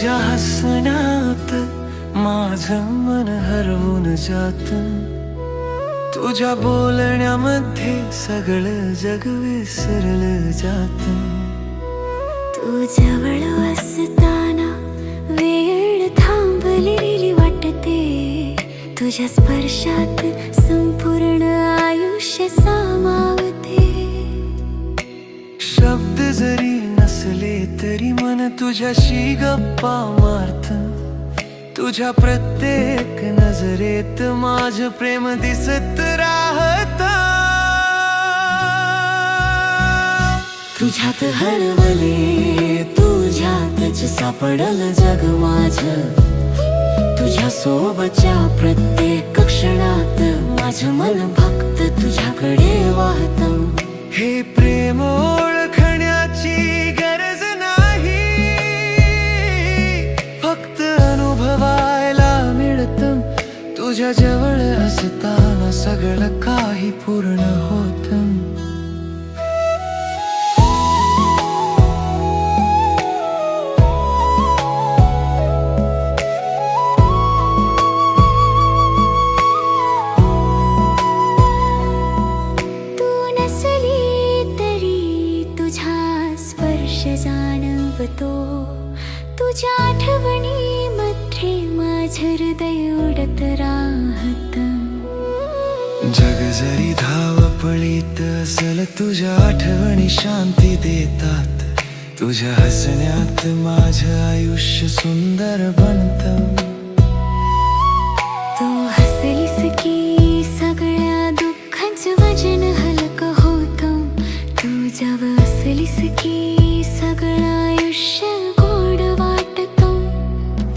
तुझ्या हसण्यात माझं मन हरवून जात, तुझ्या बोलण्यामध्ये सगळं जग विसरलं जात. तू जवळ असताना वेळ थांबलेली वाटते, तुझ्या स्पर्शात संपूर्ण आयुष्य सामावते. शब्द जरी नसले तरी मन तुझ्याशी गप्पा मारत, तुझ्या प्रत्येक नजरेत माझं प्रेम दिसत राहत. तुझ्यात हरवले, तुझ्यातच सापडलं जग माझं, तुझ्या सोबतच्या प्रत्येक क्षणात माझं मन फक्त तुझ्याकडे वाहत. हे प्रेम ओळखण्याची गरज नाही, फक्त अनुभवायला मिळतं. तुझ्या जवळ असताना सगळं काही पूर्ण होतं. जाणवतो तुझ्या आठवणीमध्ये माझं हृदय उडत राहत. जग जरी धावपळीत असल तुझ्या आठवणी शांती देतात, तुझ्या हसण्यात माझं आयुष्य सुंदर बनतं. तू हसलीस की सगळ्या दुःखांचं वजन हलकं होतं, तू जवळ असलीस की सगळं आयुष्य गोड वाटतं.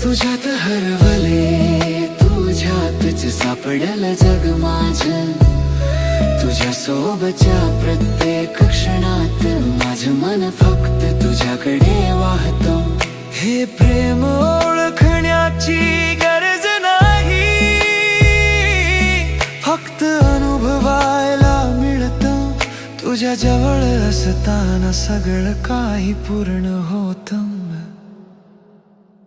तुझ्यात हरवले, तुझ्यातच सापडलं जग माझं, तुझ्या सोबतच्या प्रत्येक क्षणात माझं मन फक्त तुझ्याकडे वाहतं. हे प्रेम ओळखण्याची गरज नाही, फक्त अनुभवायला मिळतं. तुझ्या जवळ असताना सगळं काही पूर्ण होतं.